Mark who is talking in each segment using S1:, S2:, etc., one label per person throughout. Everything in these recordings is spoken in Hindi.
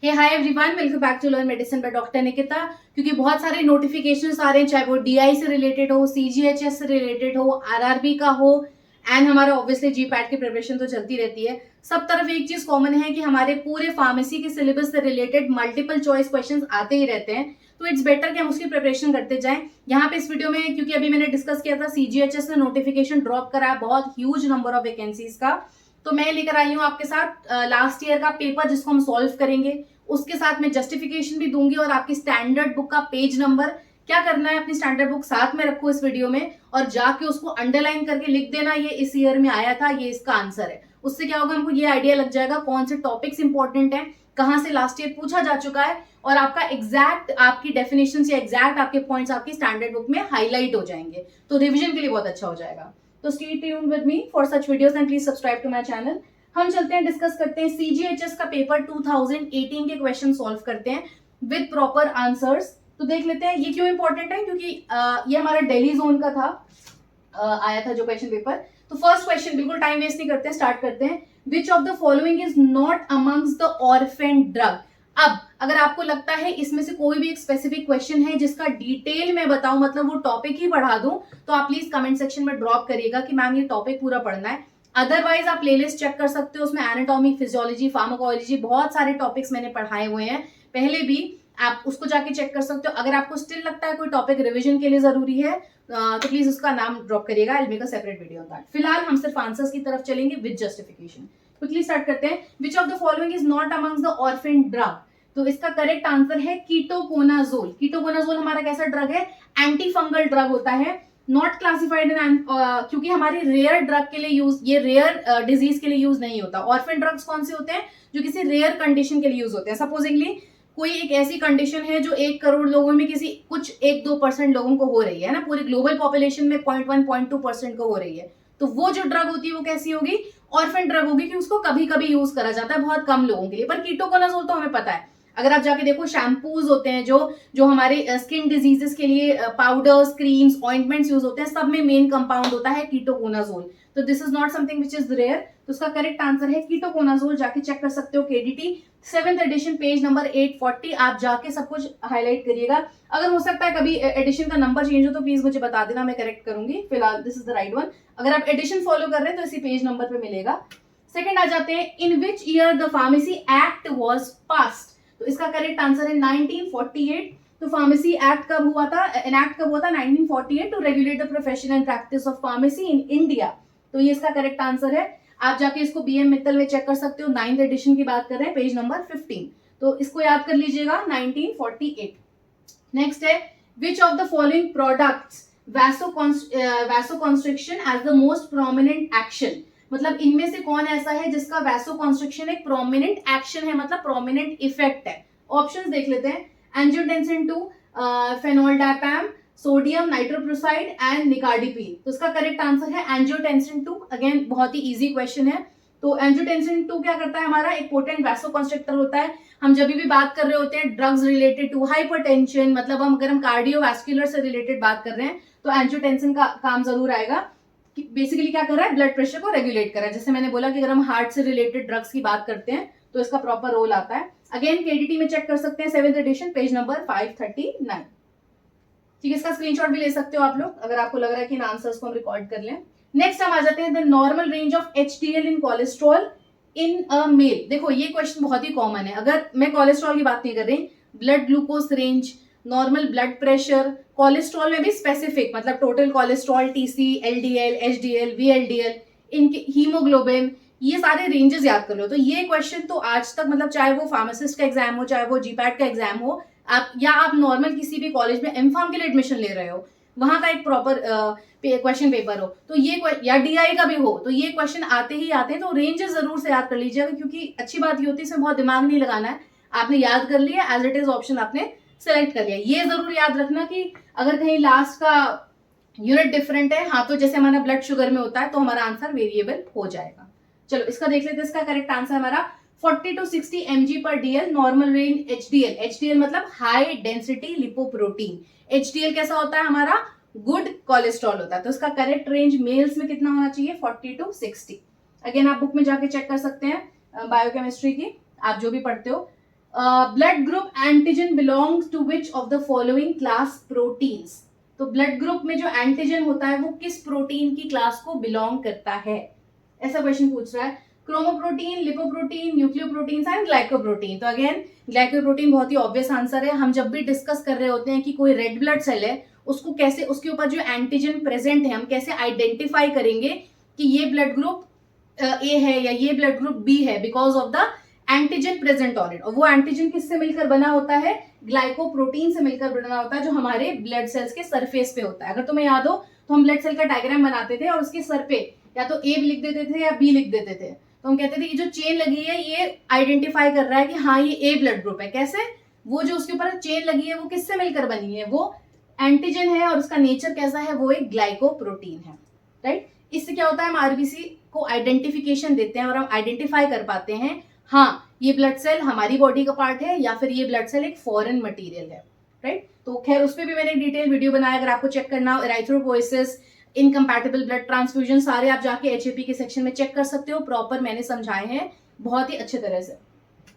S1: Hey hi everyone, welcome back to learn medicine by doctor Nikita. क्योंकि बहुत सारे नोटिफिकेशंस आ रहे हैं, चाहे वो डीआई से रिलेटेड हो, सीजीएचएस से रिलेटेड हो, आरआरबी का हो, एंड हमारा ऑब्वियसली जीपैट की प्रिपरेशन तो चलती रहती है। सब तरफ एक चीज कॉमन है कि हमारे पूरे फार्मेसी के सिलेबस से रिलेटेड मल्टीपल चॉइस क्वेश्चंस आते ही रहते हैं। तो इट्स बेटर कि हम उसकी प्रिपरेशन करते जाएं। यहाँ पे इस वीडियो में, क्योंकि अभी मैंने डिस्कस किया था, सीजीएचएस ने नोटिफिकेशन ड्रॉप करा है बहुत ह्यूज नंबर ऑफ वैकेंसीज का। तो मैं लेकर आई हूँ आपके साथ लास्ट ईयर का पेपर जिसको हम सॉल्व करेंगे। उसके साथ में जस्टिफिकेशन भी दूंगी और आपकी स्टैंडर्ड बुक का पेज नंबर क्या करना है, अपनी स्टैंडर्ड बुक साथ में रखो इस वीडियो में और जाके उसको अंडरलाइन करके लिख देना, ये इस ईयर में आया था, ये इसका आंसर है। उससे क्या होगा, हमको ये आइडिया लग जाएगा कौन से टॉपिक्स इंपॉर्टेंट है, कहां से लास्ट ईयर पूछा जा चुका है, और आपका एग्जैक्ट आपकी डेफिनेशन या एग्जैक्ट आपके पॉइंट्स आपकी स्टैंडर्ड बुक में हाईलाइट हो जाएंगे। तो रिविजन के लिए बहुत अच्छा हो जाएगा। तो stay tuned with me for such videos and please subscribe to my channel. हम चलते हैं, डिस्कस करते हैं सीजीएचएस का पेपर 2018 के क्वेश्चन सॉल्व करते हैं विद प्रॉपर आंसर्स। तो देख लेते हैं ये क्यों इंपॉर्टेंट है, क्योंकि ये हमारा दिल्ली जोन का था, आया था जो क्वेश्चन पेपर। तो फर्स्ट क्वेश्चन, बिल्कुल टाइम वेस्ट नहीं करते हैं, स्टार्ट करते हैं। Which of the following is not amongst the orphan drug. अब अगर आपको लगता है इसमें से कोई भी एक स्पेसिफिक क्वेश्चन है जिसका डिटेल में बताऊं, मतलब वो टॉपिक ही पढ़ा दूं, तो आप प्लीज कमेंट सेक्शन में ड्रॉप करिएगा कि मैम ये टॉपिक पूरा पढ़ना है। अदरवाइज आप प्लेलिस्ट चेक कर सकते हो, उसमें एनाटॉमी, फिजियोलॉजी, फार्माकोलॉजी, बहुत सारे टॉपिक्स मैंने पढ़ाए हुए हैं पहले भी, आप उसको जाके चेक कर सकते हो। अगर आपको स्टिल लगता है कोई टॉपिक रिवीजन के लिए जरूरी है तो प्लीज उसका नाम ड्रॉप करिएगा, I will make a separate video on that. फिलहाल हम सिर्फ आंसर्स की तरफ चलेंगे विद जस्टिफिकेशन। क्विकली स्टार्ट करते हैं। Which of the following is not amongst the orphan drug. तो इसका करेक्ट आंसर है कीटोकोनाजोल। कीटोकोनाजोल हमारा कैसा ड्रग है, एंटी फंगल ड्रग होता है, नॉट क्लासिफाइड इन, क्योंकि हमारी रेयर ड्रग के लिए यूज, ये रेयर डिजीज के लिए यूज नहीं होता। ऑर्फेन ड्रग्स कौन से होते हैं, जो किसी रेयर कंडीशन के लिए यूज होते हैं। सपोजिंगली कोई एक ऐसी कंडीशन है जो 1 करोड़ लोगों में किसी कुछ 1-2% लोगों को हो रही है ना, पूरी ग्लोबल पॉपुलेशन में 0.1-0.2% को हो रही है, तो वो जो ड्रग होती है वो कैसी होगी, ऑर्फेन ड्रग होगी, कि उसको कभी कभी यूज करा जाता है बहुत कम लोगों के लिए। पर कीटोकोनाजोल तो हमें पता है, अगर आप जाके देखो शैम्पूज होते हैं जो जो हमारे स्किन डिजीजेस के लिए पाउडर्स, क्रीम्स, ऑइंटमेंट्स यूज होते हैं, सब में मेन कंपाउंड होता है कीटोकोनाजोल। तो this is not something which is rare. तो उसका करेक्ट आंसर है कीटोकोनाजोल। जाके चेक कर सकते हो, केडीटी 7th एडिशन पेज नंबर 840, आप जाके सब कुछ हाईलाइट करिएगा। अगर हो सकता है कभी एडिशन का नंबर चेंज हो तो प्लीज मुझे बता देना, मैं करेक्ट करूंगी। फिलहाल this is the right one. अगर आप एडिशन फॉलो कर रहे हैं तो इसी पेज नंबर पे मिलेगा। सेकंड आ जाते हैं, in which year the pharmacy act was passed. तो इसका करेक्ट आंसर है 1948। तो फार्मेसी एक्ट कब हुआ था, एनैक्ट कब हुआ था, 1948, to regulate the profession and practice of pharmacy in India. तो ये इसका करेक्ट आंसर है। आप जाके इसको बीएम मित्तल में चेक कर सकते हो, 9th एडिशन की बात कर रहे हैं, पेज नंबर 15। तो इसको याद कर लीजिएगा, 1948। नेक्स्ट है, which of the following products vasoconstriction as the most prominent action. मतलब इनमें से कौन ऐसा है जिसका वैसोकॉन्स्ट्रिक्शन एक प्रोमिनेंट एक्शन है, मतलब प्रोमिनेंट इफेक्ट है। ऑप्शंस देख लेते हैं, angiotensin 2, fenoldopam, sodium nitroprusside and nicardipine. तो इसका करेक्ट आंसर है एंजियोटेंसिन 2। अगेन बहुत ही इजी क्वेश्चन है। तो एंजियोटेंसिन 2 क्या करता है, हमारा एक पोटेंट वैसोकॉन्स्ट्रिक्टर होता है। हम जब भी बात कर रहे होते हैं ड्रग्स रिलेटेड टू हाइपरटेंशन, मतलब हम अगर हम कार्डियोवैस्कुलर से रिलेटेड बात कर रहे हैं तो एंजियोटेंसिन का काम जरूर आएगा। बेसिकली क्या कर रहा है, ब्लड प्रेशर को रेगुलेट कर रहा है। जैसे मैंने बोला कि अगर हम हार्ट से रिलेटेड ड्रग्स की बात करते हैं तो इसका प्रॉपर रोल आता है। अगेन केडीटी में चेक कर सकते हैं, 7th एडिशन पेज नंबर 539। ठीक है, इसका स्क्रीनशॉट भी ले सकते हो आप लोग, अगर आपको लग रहा है कि इन आंसर्स को हम रिकॉर्ड कर लें। नेक्स्ट हम आ जाते हैं, the normal range of HDL in cholesterol in a male. देखो ये क्वेश्चन बहुत ही कॉमन है, अगर मैं कोलेस्ट्रॉल की बात नहीं कर रही, blood glucose range, normal blood pressure, cholesterol में भी स्पेसिफिक, मतलब total cholesterol, TC, LDL, HDL, VLDL, इनके हीमोग्लोबिन, ये सारे रेंजेस याद कर लो। तो ये क्वेश्चन तो आज तक, मतलब चाहे वो फार्मासिस्ट का एग्जाम हो, चाहे वो जीपैट का एग्जाम हो, आप या आप नॉर्मल किसी भी कॉलेज में एमफार्म के लिए एडमिशन ले रहे हो, वहां का एक प्रॉपर क्वेश्चन पेपर हो, तो ये या डीआई का भी हो, तो ये क्वेश्चन आते ही आते हैं। तो रेंजेस जरूर से याद कर लीजिएगा, क्योंकि अच्छी बात ये होती है इसमें बहुत दिमाग नहीं लगाना है, आपने याद कर लिया, एज इट इज ऑप्शन आपने सेलेक्ट कर लिया। ये जरूर याद रखना कि अगर कहीं लास्ट का यूनिट डिफरेंट है, हाँ, तो जैसे हमारा ब्लड शुगर में होता है तो हमारा आंसर वेरिएबल हो जाएगा। चलो इसका देख लेते हैं, इसका करेक्ट आंसर हमारा 40 to 60 mg per dl normal range HDL. HDL मतलब हाई डेंसिटी लिपोप्रोटीन। एचडीएल कैसा होता है, हमारा गुड कोलेस्ट्रॉल होता है। तो इसका करेक्ट रेंज मेल्स में कितना होना चाहिए, 40 to 60। अगेन आप बुक में जाके चेक कर सकते हैं बायोकेमिस्ट्री की, आप जो भी पढ़ते हो। Blood group antigen belongs to which of the following class proteins. तो ब्लड ग्रुप में जो एंटीजन होता है वो किस प्रोटीन की क्लास को बिलोंग करता है, ऐसा क्वेश्चन पूछ रहा है। Chromoprotein, lipoprotein, nucleoprotein and glycoprotein. तो अगेन ग्लाइकोप्रोटीन बहुत ही ऑब्वियस आंसर है। हम जब भी डिस्कस कर रहे होते हैं कि कोई रेड ब्लड सेल है, उसको कैसे, उसके ऊपर जो एंटीजन प्रेजेंट है हम कैसे आइडेंटिफाई करेंगे कि ये ब्लड ग्रुप ए है या ये ब्लड ग्रुप बी है, because of the antigen present on it. और वो एंटीजन किससे मिलकर बना होता है, ग्लाइकोप्रोटीन से मिलकर बना होता है, जो हमारे ब्लड सेल्स के सरफेस पे होता है। अगर तुम्हें याद हो तो हम ब्लड सेल का डायग्राम बनाते थे और उसके सर पे या तो ए लिख देते थे या बी लिख देते थे, तो हम कहते थे ये जो चेन लगी है ये आइडेंटिफाई कर रहा है कि हाँ ये ए ब्लड ग्रुप है। कैसे, वो जो उसके ऊपर चेन लगी है वो किससे मिलकर बनी है, वो एंटीजन है और उसका नेचर कैसा है, वो एक ग्लाइकोप्रोटीन है, राइट। इससे क्या होता है, हम आरबीसी को आइडेंटिफिकेशन देते हैं और हम आइडेंटिफाई कर पाते हैं हाँ ये ब्लड सेल हमारी बॉडी का पार्ट है या फिर ये ब्लड सेल एक फॉरेन मटेरियल है, राइट। तो खैर उस पर भी मैंने डिटेल वीडियो बनाया, अगर आपको चेक करना हो। एराइथ्रोपोइसिस, इनकम्पैटिबल ब्लड ट्रांसफ्यूजन, सारे आप जाके एचएपी के सेक्शन में चेक कर सकते हो, प्रॉपर मैंने समझाए हैं बहुत ही अच्छे तरह से।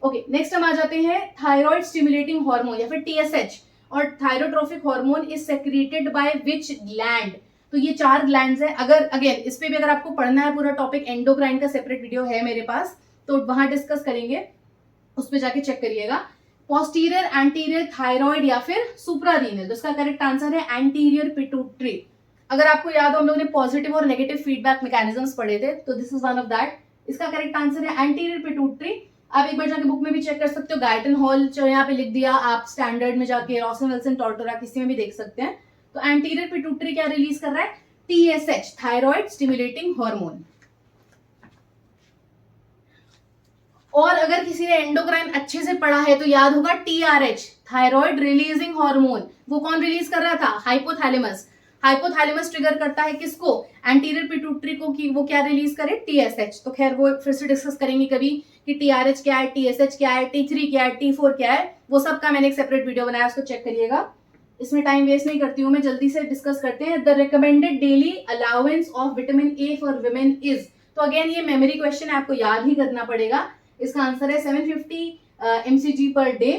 S1: ओके, नेक्स्ट हम आ जाते हैं थायराइड स्टिमुलेटिंग हार्मोन या फिर टीएसएच और thyrotrophic hormone is secreted by which gland. तो ये 4 ग्लैंड्स हैं। अगर अगेन इस पे भी अगर आपको पढ़ना है पूरा टॉपिक, एंडोक्राइन का सेपरेट वीडियो है मेरे पास, तो वहां डिस्कस करेंगे, उस पे जाके चेक करिएगा। पोस्टीरियर, एंटीरियर थायराइड या फिर सुप्रारीनल। तो इसका करेक्ट आंसर है एंटीरियर पिट्यूटरी। अगर आपको याद हो हम लोगों ने पॉजिटिव और नेगेटिव फीडबैक मैकेनिज्म्स पढ़े थे, तो this is one of that. इसका करेक्ट आंसर है एंटीरियर पिट्यूटरी। आप एक बार जाके बुक में भी चेक कर सकते हो, गायटन हॉल जो यहाँ पे लिख दिया, आप स्टैंडर्ड में जाके रॉसन विल्सन टॉर्टोरा किसी में भी देख सकते हैं। तो एंटीरियर पिट्यूटरी क्या रिलीज कर रहा है, टीएसएच, थायराइड स्टिमुलेटिंग हार्मोन। और अगर किसी ने एंडोक्राइन अच्छे से पढ़ा है तो याद होगा टीआरएच, थायराइड रिलीजिंग हार्मोन। वो कौन रिलीज कर रहा था, हाइपोथैलेमस। हाइपोथैलेमस ट्रिगर करता है किसको, एंटीरियर पिट्यूटरी को, कि वो क्या रिलीज करे, टीएसएच। तो खैर वो फिर से डिस्कस करेंगे कभी कि टीआरएच क्या है, टीएसएच क्या है, टी3 क्या है, टी4 क्या है, वो सब का मैंने एक सेपरेट वीडियो बनाया, उसको चेक करिएगा। इसमें टाइम वेस्ट नहीं करती हूँ मैं, जल्दी से डिस्कस करते हैं। The recommended daily allowance of vitamin A for women is. तो अगेन ये मेमोरी क्वेश्चन है, आपको याद ही करना पड़ेगा। इसका आंसर है 750 mcg per day,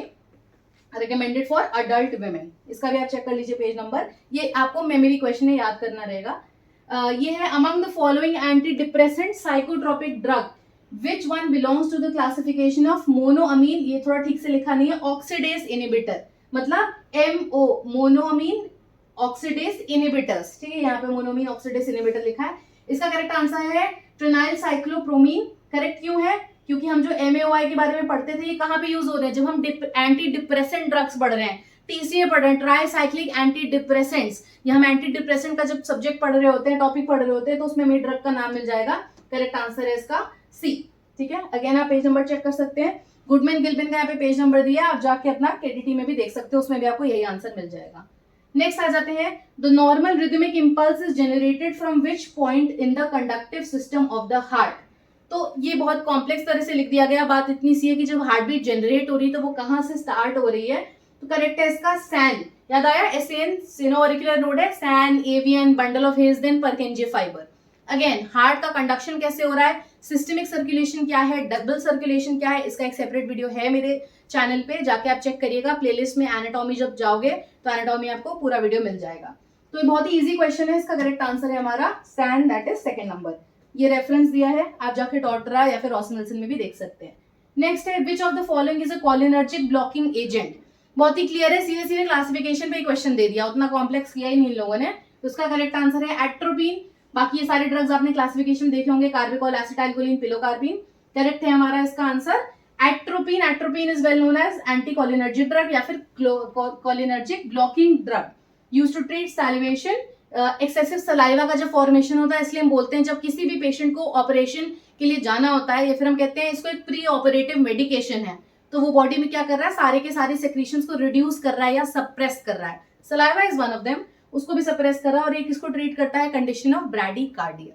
S1: recommended for adult women. इसका भी आप चेक कर लीजिए पेज नंबर, ये आपको मेमोरी क्वेश्चन है, याद करना रहेगा। ये है among the following antidepressant psychotropic drug which one belongs to the classification of monoamine. ये थोड़ा ठीक से लिखा नहीं है, ऑक्सीडेज इनिबिटर, मतलब MO, मोनोअमीन ऑक्सीडेज इनिबिटर्स, ठीक है। यहाँ पे मोनोअमीन ऑक्सीडेज इनिबिटर लिखा है। इसका करेक्ट आंसर है ट्रिनाइल साइक्लोप्रोमीन। करेक्ट क्यों है, क्योंकि हम जो MAOI के बारे में पढ़ते थे ये कहाँ पे यूज हो रहे हैं, जब हम एंटी डिप्रेसेंट ड्रग्स पढ़ रहे हैं, TCA पढ़ रहे हैं, ट्राई साइक्लिक एंटी डिप्रेसेंट्स। या हम एंटी डिप्रेसेंट का जब सब्जेक्ट पढ़ रहे होते हैं, टॉपिक पढ़ रहे होते हैं, तो उसमें हमें ड्रग का नाम मिल जाएगा। करेक्ट आंसर है इसका C, ठीक है। अगेन आप पेज नंबर चेक कर सकते हैं, गुडमैन गिल्बिन का यहाँ पे पेज नंबर दिया, आप जाके अपना KDT में भी देख सकते हो, उसमें भी आपको यही आंसर मिल जाएगा। नेक्स्ट आ जाते हैं, the normal rhythmic impulse is generated from which point in the conductive system of the heart. तो ये बहुत कॉम्प्लेक्स तरह से लिख दिया गया, बात इतनी सी है कि जब हार्ट बीट जनरेट हो रही है तो वो कहाँ से स्टार्ट हो रही है। तो करेक्ट है इसका सैन, याद आया, SAN सिनोऑरिकुलर नोड है, SAN, AVN, bundle of His, Purkinje fibre. Again heart का कंडक्शन कैसे हो रहा है, सिस्टमिक सर्कुलेशन क्या है, डबल सर्कुलेशन क्या है, इसका एक सेपरेट वीडियो है मेरे चैनल पे, जाके आप चेक करिएगा। प्लेलिस्ट में एनाटॉमी जब जाओगे तो एनाटॉमी आपको पूरा वीडियो मिल जाएगा। तो ये बहुत ही इजी क्वेश्चन है, इसका करेक्ट आंसर है हमारा SAN, that is second number. ये रेफरेंस दिया है, आप जाके टॉर्टरा या फिर रॉसन विल्सन में भी देख सकते हैं। नेक्स्ट है, which of the following is a cholinergic blocking agent. बहुत ही क्लियर है, सीधे सीधे क्लासिफिकेशन पे क्वेश्चन दे दिया, उतना कॉम्प्लेक्स किया ही नहीं इन लोगों ने। तो उसका करेक्ट आंसर है एट्रोपिन। बाकी ये सारे ड्रग्स आपने क्लासिफिकेशन देखे होंगे, कार्बिकॉल, एसिटाइलकोलिन, पिलोकार्पिन। करेक्ट है हमारा इसका answer atropine. Atropine is well known as anticholinergic drug या फिर cholinergic blocking drug, used to treat salivation, excessive saliva का जब फॉर्मेशन होता है, इसलिए हम बोलते हैं जब किसी भी पेशेंट को ऑपरेशन के लिए जाना होता है या फिर हम कहते हैं इसको एक प्री ऑपरेटिव मेडिकेशन है, तो वो बॉडी में क्या कर रहा है, सारे के सारे सेक्रीशंस को रिड्यूस कर रहा है या सप्रेस कर रहा है। Saliva is one of them, उसको भी सप्रेस कर रहा है और एक इसको ट्रीट करता है कंडीशन ऑफ ब्रैडीकार्डिया,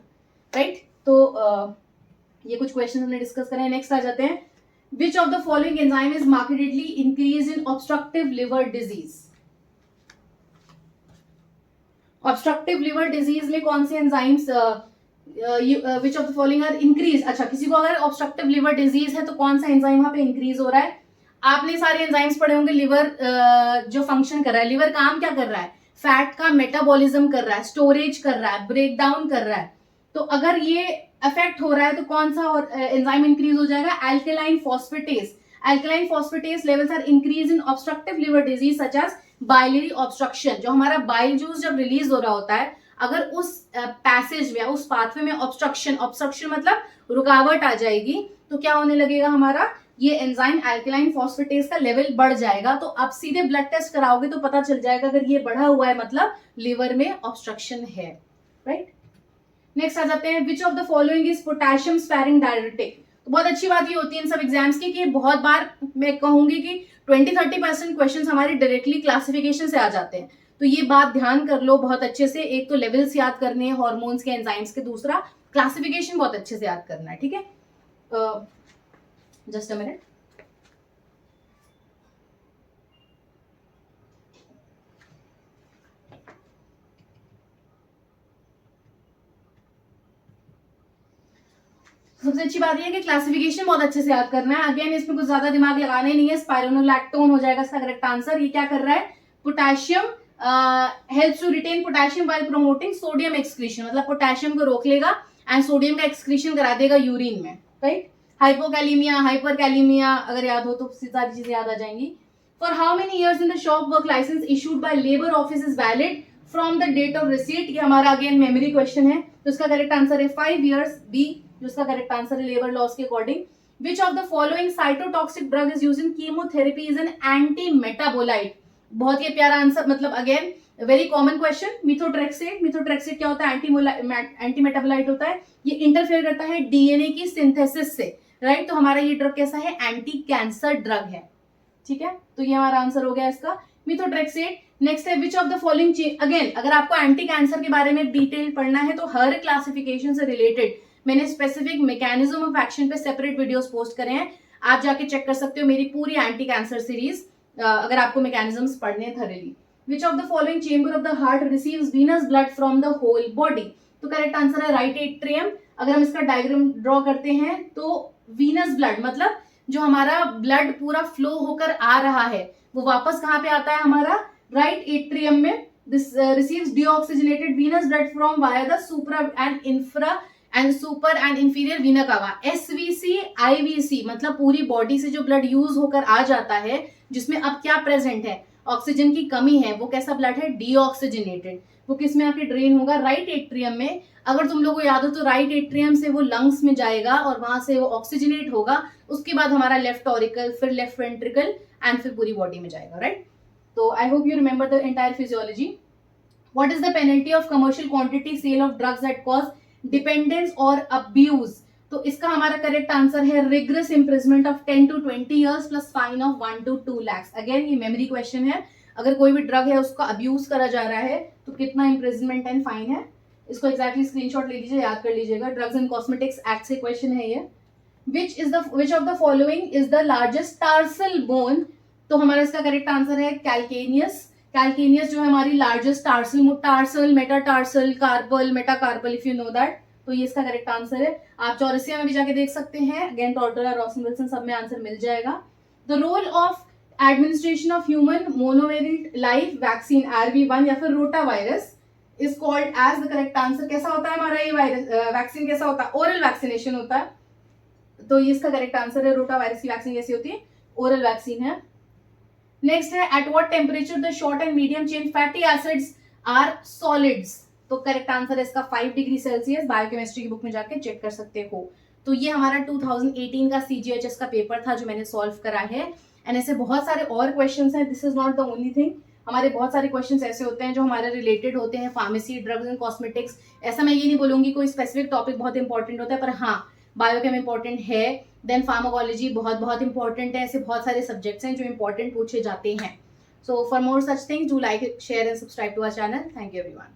S1: राइट। तो ये कुछ क्वेश्चन हमने डिस्कस करें। नेक्स्ट आ जाते हैं, which of the following enzyme is markedly increase in obstructive liver disease. Obstructive liver disease में कौन से enzymes which of the following are increase. अच्छा, किसी को अगर ऑब्स्ट्रक्टिव लिवर डिजीज है तो कौन सा एंजाइम वहां पे इंक्रीज हो रहा है, आपने सारे एंजाइम्स पढ़े होंगे। लिवर जो फंक्शन कर रहा है, लिवर काम क्या कर रहा है, फैट का मेटाबॉलिज्म कर रहा है, स्टोरेज कर रहा है, ब्रेक डाउन कर रहा है। तो अगर ये अफेक्ट हो रहा है तो कौन सा एंजाइम इंक्रीज हो जाएगा, alkaline phosphatase. Alkaline phosphatase levels are increase in obstructive liver disease such as biliary obstruction. जो हमारा बाइल जूस जब रिलीज हो रहा होता है, अगर उस पैसेज में, उस पाथवे में ऑब्स्ट्रक्शन मतलब रुकावट आ जाएगी, तो क्या होने लगेगा, हमारा ये एंजाइम अल्कलाइन फॉस्फेटेज का लेवल बढ़ जाएगा। तो आप सीधे ब्लड टेस्ट कराओगे तो पता चल जाएगा, अगर ये बढ़ा हुआ है मतलब लिवर में ऑब्स्ट्रक्शन है, राइट। नेक्स्ट आ जाते हैं, which of the following is potassium sparring diuretic. तो बहुत अच्छी बात ये होती है इन सब एग्जाम्स की कि बहुत बार मैं कहूंगी कि 20-30% क्वेश्चन हमारे डायरेक्टली क्लासिफिकेशन से आ जाते हैं। तो ये बात ध्यान कर लो बहुत अच्छे से। एक तो लेवल्स याद करने हैं हॉर्मोन्स के, एंजाइम्स के, दूसरा क्लासिफिकेशन बहुत अच्छे से याद करना है, ठीक है। Just a minute. सबसे अच्छी बात यह है कि क्लासिफिकेशन बहुत अच्छे से याद करना है। अगेन इसमें कुछ ज्यादा दिमाग लगाना ही नहीं है। स्पाइरोनोलैक्टोन हो जाएगा इसका करेक्ट आंसर। ये क्या कर रहा है, potassium helps to retain potassium while promoting sodium excretion, मतलब पोटेशियम को रोक लेगा एंड सोडियम का एक्सक्रीशन करा देगा यूरिन में, राइट। हाइपोकैलीमिया, हाइपरकैलीमिया अगर याद हो तो सारी चीजें याद आ जाएंगी। For how many years in the shop work licence issued by labour office is valid from the date of receipt. ये हमारा अगेन मेमोरी क्वेश्चन है, तो इसका करेक्ट आंसर है 5 years, बी जो इसका करेक्ट आंसर है लेबर लॉस के according. Which of the following cytotoxic drug is used in chemotherapy is an anti metabolite. बहुत ही प्यारा आंसर, मतलब again very common question. Methotrexate, methotrexate क्या होता है, एंटी मेटाबोलाइट होता है। ये इंटरफेयर करता है डीएनए की सिंथेसिस से, राइट। तो हमारा ये ड्रग कैसा है, एंटी कैंसर ड्रग है, ठीक है। तो ये हमारा आंसर हो गया इसका, मिथोट्रेक्सेट। नेक्स्ट है, which of the following, again अगर आपको एंटी कैंसर के बारे में डिटेल पढ़ना है तो हर क्लासिफिकेशन से रिलेटेड मैंने स्पेसिफिक मैकेनिज्म ऑफ एक्शन पे सेपरेट वीडियोस पोस्ट करे हैं, आप जाके चेक कर सकते हो मेरी पूरी एंटी कैंसर सीरीज, अगर आपको मैकेनिज्म्स पढ़ने हैं thoroughly. Which of the following chamber of the heart receives venous blood from the whole body. तो करेक्ट आंसर है राइट एट्रियम। अगर हम इसका डायग्राम ड्रॉ करते हैं तो वीनस ब्लड मतलब जो हमारा ब्लड पूरा फ्लो होकर आ रहा है वो वापस कहाँ पे आता है, हमारा राइट एट्रियम में। This receives deoxygenated venous blood from via the supra and infra and super and inferior vena cava. SVC IVC मतलब पूरी बॉडी से जो ब्लड यूज होकर आ जाता है, जिसमें अब क्या प्रेजेंट है, ऑक्सीजन की कमी है, वो कैसा ब्लड है, डीऑक्सीजनेटेड। वो किस में आके ड्रेन होगा, राइट एट्रियम में। अगर तुम लोगों को याद हो तो राइट एट्रियम से वो लंग्स में जाएगा और वहां से वो ऑक्सीजनेट होगा, उसके बाद हमारा लेफ्ट ऑरिकल, फिर लेफ्ट वेंट्रिकल एंड फिर पूरी बॉडी में जाएगा, राइट। तो I hope you remember the entire physiology. What is the penalty of commercial quantity sale of drugs that cause dependence और अब्यूज। तो इसका हमारा करेक्ट आंसर है rigorous imprisonment of 10 to 20 years plus fine of 1 to 2 lakhs। Again ये मेमोरी क्वेश्चन है, अगर कोई भी ड्रग है उसका अब्यूज करा जा रहा है तो कितना इम्प्रिजमेंट एंड फाइन है, इसको एक्जैक्टली स्क्रीनशॉट ले लीजिए, याद कर लीजिएगा। ड्रग्स एंड कॉस्मेटिक्स एक्ट से क्वेश्चन है ये। विच of the following is the largest tarsal bone. तो हमारा इसका करेक्ट आंसर है कैल्केनियस। कैल्केनियस जो है हमारी largest tarsal, metatarsal, carpal, metacarpal if you know that. तो ये इसका करेक्ट आंसर है। आप चौरसिया में भी जाके देख सकते हैं, अगेन टॉर्टोला, रॉसन विल्सन सब में आंसर मिल जाएगा। The role of administration of human monovalent live vaccine RV1 या फिर rota virus is called as. The correct answer कैसा होता है हमारा ये वायरस वैक्सीन कैसा होता है, ओरल वैक्सीनेशन होता है। तो ये इसका करेक्ट आंसर है, रोटा वायरस की वैक्सीन कैसी होती है, ओरल वैक्सीन है। नेक्स्ट है, at what temperature the short and medium chain fatty acids are solids. तो करेक्ट आंसर है इसका 5 डिग्री सेल्सियस। बायोकेमिस्ट्री की बुक में जाके चेक कर सकते हो। तो ये हमारा 2018 का CGHS का पेपर था जो मैंने सॉल्व करा है। एंड ऐसे बहुत सारे और क्वेश्चंस हैं, this is not the only thing. हमारे बहुत सारे क्वेश्चंस ऐसे होते हैं जो हमारे रिलेटेड होते हैं फार्मेसी, ड्रग्स एंड कॉस्मेटिक्स। ऐसा मैं ये नहीं बोलूंगी कोई स्पेसिफिक टॉपिक बहुत इंपॉर्टेंट होता है, पर हाँ बायोकेम इंपॉर्टेंट है, देन फार्माकोलॉजी बहुत बहुत इंपॉर्टेंट है। ऐसे बहुत सारे सब्जेक्ट्स हैं जो इंपॉर्टेंट पूछे जाते हैं। So for more such things do like, share and subscribe to our channel. Thank you everyone.